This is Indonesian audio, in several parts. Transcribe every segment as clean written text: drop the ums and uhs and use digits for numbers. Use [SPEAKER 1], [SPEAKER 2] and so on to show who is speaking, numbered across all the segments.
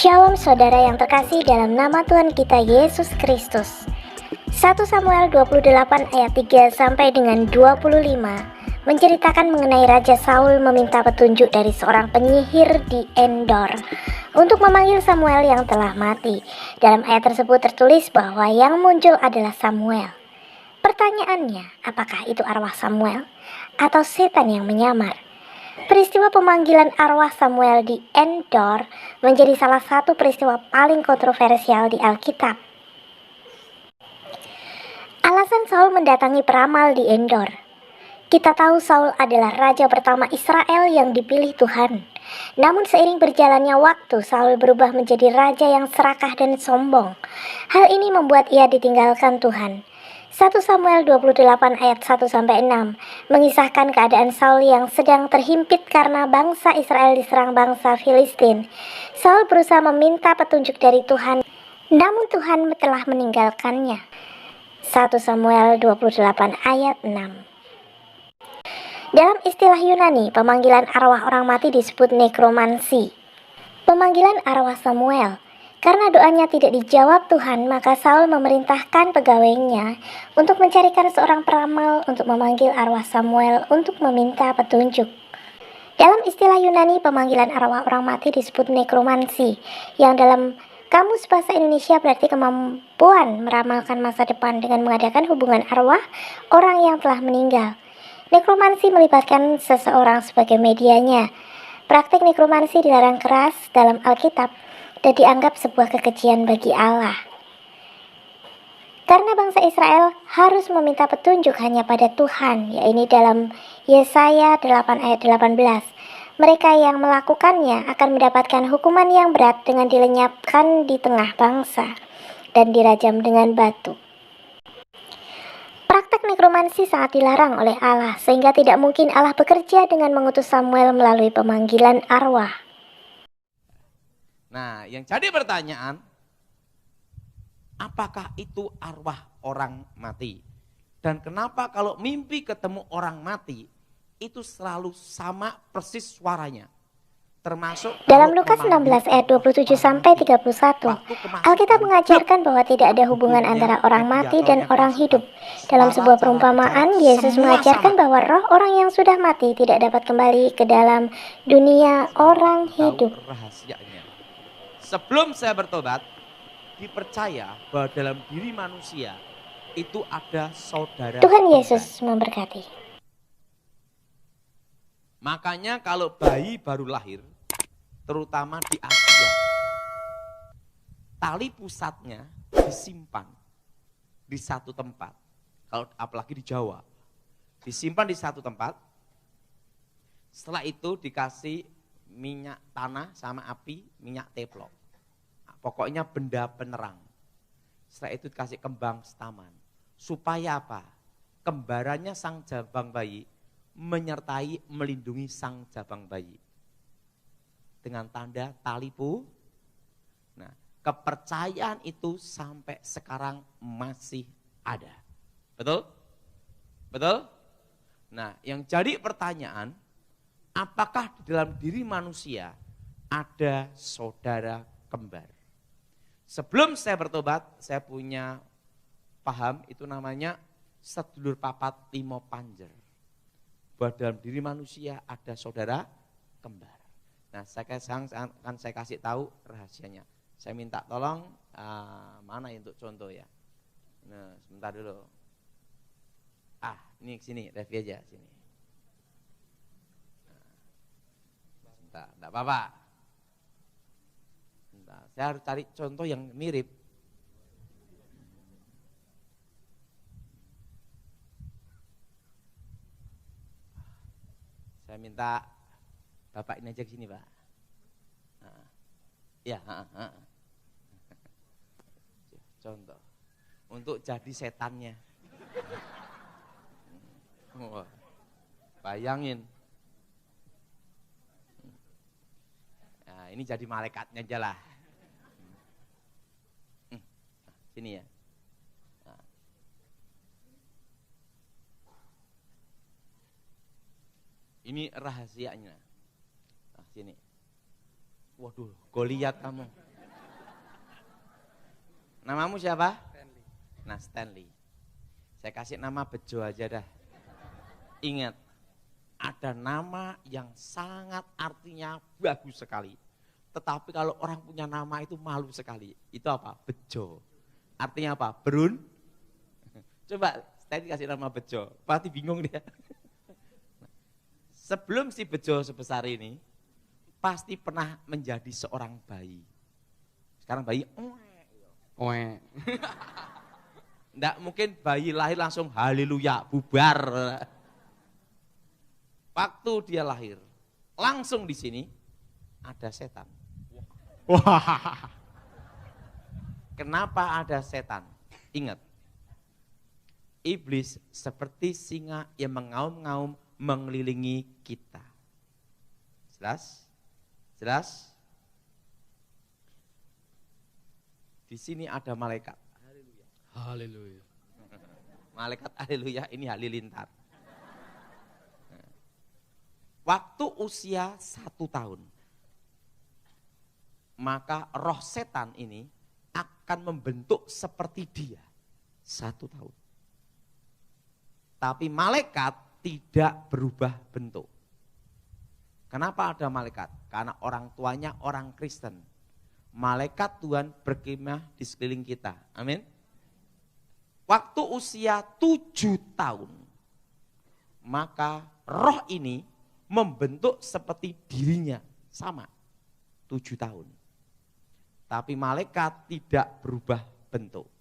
[SPEAKER 1] Shalom saudara yang terkasih dalam nama Tuhan kita Yesus Kristus. 1 Samuel 28 ayat 3 sampai dengan 25 menceritakan mengenai Raja Saul meminta petunjuk dari seorang penyihir di Endor untuk memanggil Samuel yang telah mati. Dalam ayat tersebut tertulis bahwa yang muncul adalah Samuel. Pertanyaannya, apakah itu arwah Samuel atau setan yang menyamar? Peristiwa pemanggilan arwah Samuel di Endor menjadi salah satu peristiwa paling kontroversial di Alkitab. Alasan Saul mendatangi peramal di Endor. Kita tahu Saul adalah raja pertama Israel yang dipilih Tuhan. Namun seiring berjalannya waktu, Saul berubah menjadi raja yang serakah dan sombong. Hal ini membuat ia ditinggalkan Tuhan. 1 Samuel 28 ayat 1-6 mengisahkan keadaan Saul yang sedang terhimpit karena bangsa Israel diserang bangsa Filistin. Saul berusaha meminta petunjuk dari Tuhan, namun Tuhan telah meninggalkannya. 1 Samuel 28 ayat 6. Dalam istilah Yunani, pemanggilan arwah orang mati disebut nekromansi. Pemanggilan arwah Samuel. Karena doanya tidak dijawab Tuhan, maka Saul memerintahkan pegawainya untuk mencarikan seorang peramal untuk memanggil arwah Samuel untuk meminta petunjuk. Dalam istilah Yunani, pemanggilan arwah orang mati disebut nekromansi, yang dalam Kamus Bahasa Indonesia berarti kemampuan meramalkan masa depan dengan mengadakan hubungan arwah orang yang telah meninggal. Nekromansi melibatkan seseorang sebagai medianya. Praktik nekromansi dilarang keras dalam Alkitab dan dianggap sebuah kekejian bagi Allah. Karena bangsa Israel harus meminta petunjuk hanya pada Tuhan, yaitu dalam Yesaya 8 ayat 18. Mereka yang melakukannya akan mendapatkan hukuman yang berat dengan dilenyapkan di tengah bangsa dan dirajam dengan batu. Praktek nekromansi sangat dilarang oleh Allah, sehingga tidak mungkin Allah bekerja dengan mengutus Samuel melalui pemanggilan arwah.
[SPEAKER 2] Nah, yang jadi pertanyaan, apakah itu arwah orang mati? Dan kenapa kalau mimpi ketemu orang mati, itu selalu sama persis suaranya? Termasuk
[SPEAKER 1] dalam Lukas 16 ayat 27-31, Alkitab mengajarkan bahwa tidak ada hubungan antara orang mati dan orang hidup. Dalam sebuah perumpamaan, Yesus mengajarkan bahwa roh orang yang sudah mati tidak dapat kembali ke dalam dunia orang hidup.
[SPEAKER 2] Rahasianya. Sebelum saya bertobat, dipercaya bahwa dalam diri manusia itu ada saudara
[SPEAKER 1] Tuhan
[SPEAKER 2] kembar.
[SPEAKER 1] Yesus memberkati.
[SPEAKER 2] Makanya kalau bayi baru lahir, terutama di Asia, tali pusatnya disimpan di satu tempat. Kalau apalagi di Jawa, disimpan di satu tempat. Setelah itu dikasih minyak tanah sama api, minyak teplok. Pokoknya benda penerang. Setelah itu dikasih kembang setaman. Supaya apa? Kembarannya sang jabang bayi menyertai melindungi sang jabang bayi. Dengan tanda tali pu. Nah, kepercayaan itu sampai sekarang masih ada. Betul? Betul? Nah, yang jadi pertanyaan, apakah di dalam diri manusia ada saudara kembar? Sebelum saya bertobat, saya punya paham itu namanya sedulur papat limo panjer. Bahwa dalam diri manusia ada saudara kembar. Nah, akan saya kasih tahu rahasianya. Saya minta tolong, mana untuk contoh ya. Nah, sebentar dulu. Ini sini, review aja sini. Sebentar, enggak apa-apa. Saya harus cari contoh yang mirip. Saya minta Bapak ini aja ke sini, Pak. Ya, contoh. Untuk jadi setannya. Bayangin. Nah, ini jadi malaikatnya aja lah. Sini ya. Nah. Ini rahasianya. Nah, sini. Waduh, Goliat kamu. Namamu siapa? Stanley. Nah, Stanley. Saya kasih nama Bejo aja dah. Ingat, ada nama yang sangat artinya bagus sekali. Tetapi kalau orang punya nama itu malu sekali. Itu apa? Bejo. Artinya apa? Berun. Coba Stanley kasih nama Bejo. Pasti bingung dia. Sebelum si Bejo sebesar ini, pasti pernah menjadi seorang bayi. Sekarang bayi, enggak mungkin bayi lahir langsung haleluya, bubar. Waktu dia lahir, langsung di sini ada setan.
[SPEAKER 3] Wah.
[SPEAKER 2] Kenapa ada setan? Ingat, iblis seperti singa yang mengaum-ngaum mengelilingi kita. Jelas? Jelas? Di sini ada malaikat.
[SPEAKER 3] Haleluya.
[SPEAKER 2] Malaikat haleluya ini halilintar. Waktu usia 1 tahun, maka roh setan ini akan membentuk seperti dia 1 tahun. Tapi malaikat tidak berubah bentuk. Kenapa ada malaikat? Karena orang tuanya orang Kristen. Malaikat Tuhan berkemah di sekeliling kita. Amin. Waktu usia 7 tahun, maka roh ini membentuk seperti dirinya, sama 7 tahun. Tapi malaikat tidak berubah bentuk.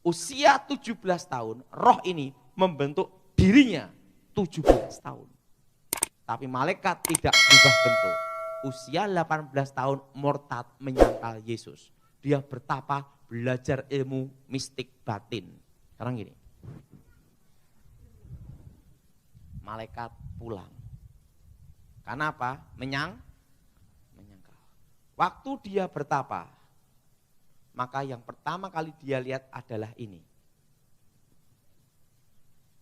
[SPEAKER 2] Usia 17 tahun, roh ini membentuk dirinya 17 tahun. Tapi malaikat tidak berubah bentuk. Usia 18 tahun murtad menyangkal Yesus. Dia bertapa belajar ilmu mistik batin. Sekarang gini. Malaikat pulang. Karena apa? Menyangkal. Waktu dia bertapa, maka yang pertama kali dia lihat adalah ini.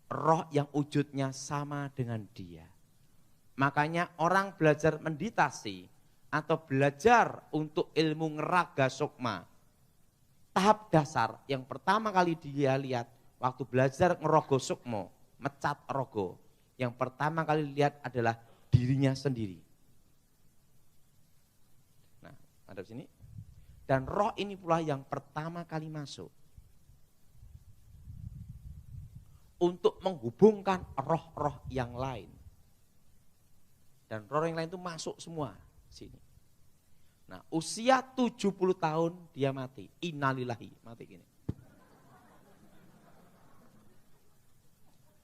[SPEAKER 2] Roh yang wujudnya sama dengan dia. Makanya orang belajar meditasi atau belajar untuk ilmu ngeraga sukma. Tahap dasar yang pertama kali dia lihat waktu belajar ngerogo sukmo, mecat rogo. Yang pertama kali lihat adalah dirinya sendiri. Nah, ada di sini. Dan roh ini pula yang pertama kali masuk. Untuk menghubungkan roh-roh yang lain. Dan roh yang lain itu masuk semua sini. Nah, usia 70 tahun dia mati. Innalillahi, mati gini.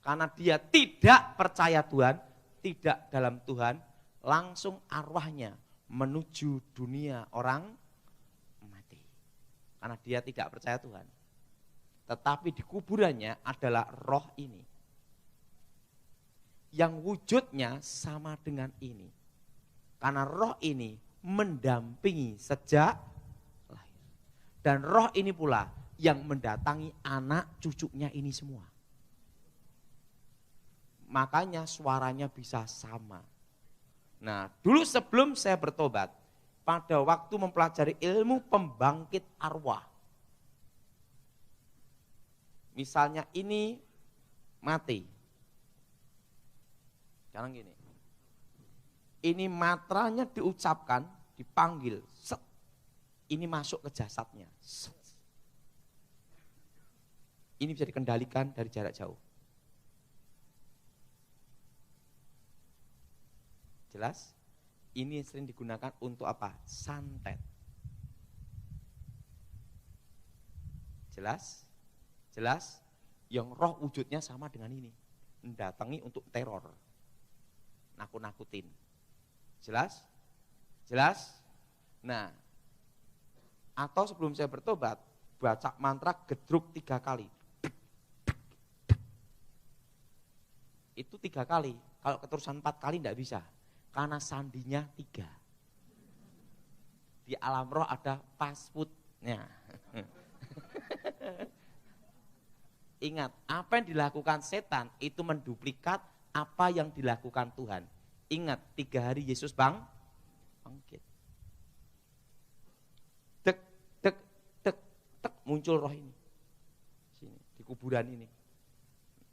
[SPEAKER 2] Karena dia tidak percaya Tuhan, tidak dalam Tuhan, langsung arwahnya menuju dunia orang mati. Karena dia tidak percaya Tuhan. Tetapi di kuburannya adalah roh ini. Yang wujudnya sama dengan ini. Karena roh ini mendampingi sejak lahir. Dan roh ini pula yang mendatangi anak cucunya ini semua. Makanya suaranya bisa sama. Nah, dulu sebelum saya bertobat, pada waktu mempelajari ilmu pembangkit arwah. Misalnya ini mati. Sekarang gini. Ini matranya diucapkan, dipanggil, set. Ini masuk ke jasadnya. Set. Ini bisa dikendalikan dari jarak jauh. Jelas? Ini sering digunakan untuk apa? Santet. Jelas? Jelas? Yang roh wujudnya sama dengan ini. Mendatangi untuk teror. Nakut-nakutin. Jelas? Jelas? Nah, atau sebelum saya bertobat, baca mantra gedruk 3 kali. Itu 3 kali. Kalau keterusan 4 kali enggak bisa. Karena sandinya 3. Di alam roh ada passwordnya. Ingat, apa yang dilakukan setan itu menduplikat apa yang dilakukan Tuhan. Ingat, 3 hari Yesus bangkit. Dek, dek, dek, dek, muncul roh ini. Sini, di kuburan ini.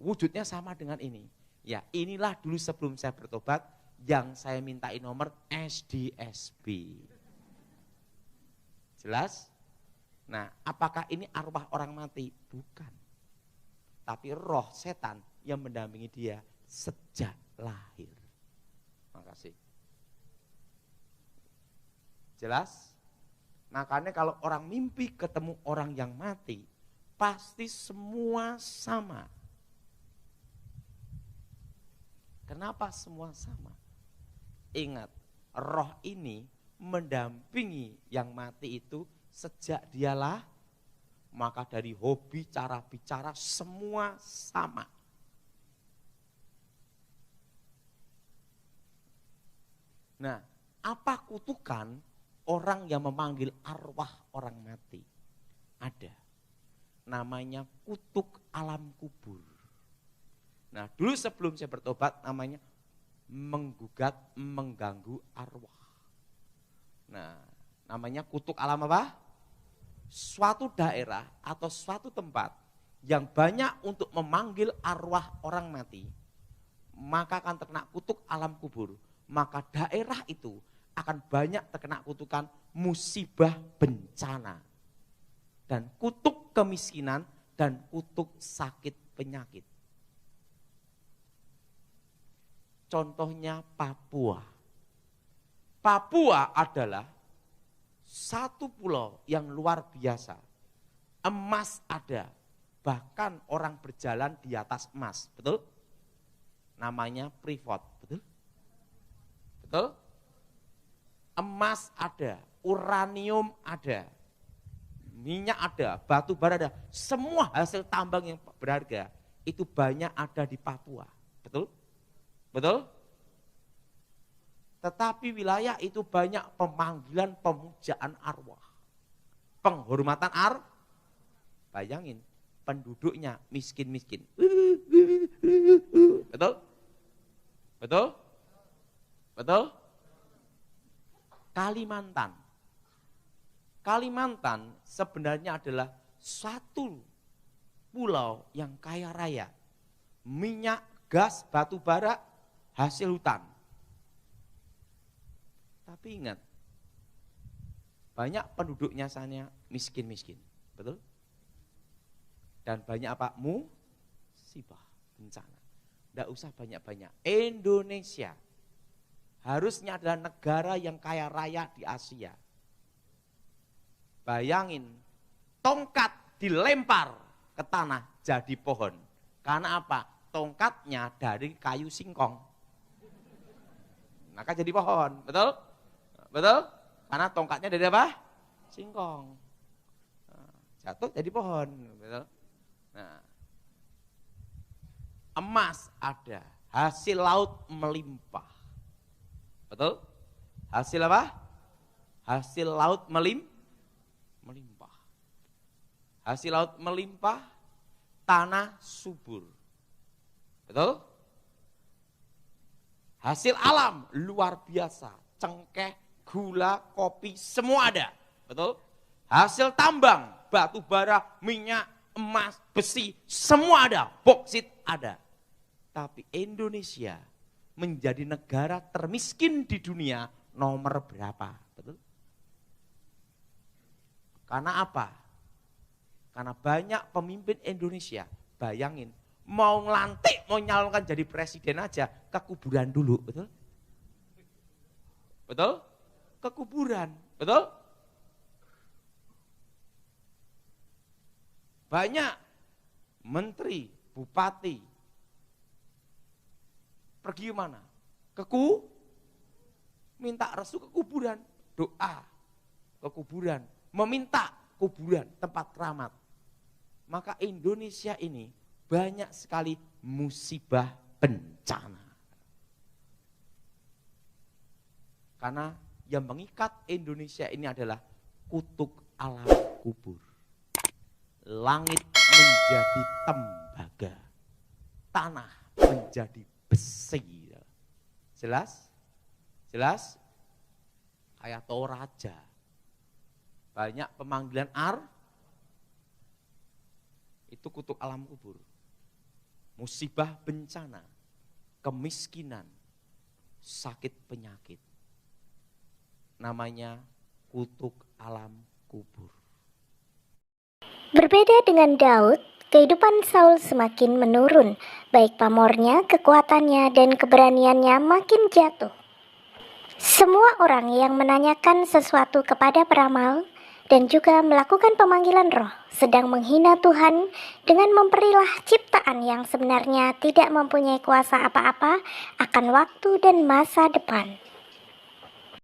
[SPEAKER 2] Wujudnya sama dengan ini. Ya, inilah dulu sebelum saya bertobat yang saya mintai nomor SDSB. Jelas? Nah, apakah ini arwah orang mati? Bukan. Tapi roh setan yang mendampingi dia sejak lahir. Makasih. Jelas? Makanya kalau orang mimpi ketemu orang yang mati, pasti semua sama. Kenapa semua sama? Ingat, roh ini mendampingi yang mati itu sejak dialah, maka dari hobi, cara bicara, semua sama. Nah, apa kutukan orang yang memanggil arwah orang mati? Ada. Namanya kutuk alam kubur. Nah, dulu sebelum saya bertobat namanya menggugat, mengganggu arwah. Nah, namanya kutuk alam apa? Suatu daerah atau suatu tempat yang banyak untuk memanggil arwah orang mati, maka akan terkena kutuk alam kubur. Maka daerah itu akan banyak terkena kutukan musibah bencana. Dan kutuk kemiskinan dan kutuk sakit penyakit. Contohnya Papua. Papua adalah satu pulau yang luar biasa. Emas ada, bahkan orang berjalan di atas emas, betul? Namanya privat, betul? Betul? Emas ada, uranium ada, minyak ada, batu bara ada, semua hasil tambang yang berharga itu banyak ada di Papua, betul? Betul? Tetapi wilayah itu banyak pemanggilan pemujaan arwah. Penghormatan bayangin, penduduknya miskin-miskin. Betul? Betul? Betul? Kalimantan. Kalimantan sebenarnya adalah satu pulau yang kaya raya. Minyak, gas, batu bara, hasil hutan. Tapi ingat, banyak penduduknya sana miskin-miskin, betul? Dan banyak apa? Musibah, bencana. Tidak usah banyak-banyak. Indonesia harusnya adalah negara yang kaya raya di Asia. Bayangin, tongkat dilempar ke tanah jadi pohon. Karena apa? Tongkatnya dari kayu singkong. Maka jadi pohon, betul? Betul? Karena tongkatnya dari apa? Singkong. Nah, jatuh jadi pohon, betul? Nah, emas ada, hasil laut melimpah. Betul? Hasil apa? Hasil laut melimpah. Hasil laut melimpah, tanah subur. Betul? Hasil alam luar biasa, cengkeh, gula, kopi, semua ada. Betul? Hasil tambang, batu bara, minyak, emas, besi, semua ada. Boksit ada. Tapi Indonesia menjadi negara termiskin di dunia nomor berapa? Betul? Karena apa? Karena banyak pemimpin Indonesia, bayangin, mau ngelantik, mau nyalonkan jadi presiden aja, ke kuburan dulu, betul? Betul? Ke kuburan, betul? Banyak menteri, bupati, pergi kemana? Minta restu ke kuburan, doa ke kuburan, meminta kuburan, tempat keramat. Maka Indonesia ini banyak sekali musibah bencana. Karena yang mengikat Indonesia ini adalah kutuk alam kubur. Langit menjadi tembaga, tanah menjadi besi. Jelas? Jelas? Kayak Toraja. Banyak pemanggilan itu kutuk alam kubur. Musibah, bencana, kemiskinan, sakit penyakit. Namanya kutuk alam kubur.
[SPEAKER 1] Berbeda dengan Daud, kehidupan Saul semakin menurun, baik pamornya, kekuatannya, dan keberaniannya makin jatuh. Semua orang yang menanyakan sesuatu kepada peramal dan juga melakukan pemanggilan roh sedang menghina Tuhan dengan memperilah ciptaan yang sebenarnya tidak mempunyai kuasa apa-apa akan waktu dan masa depan.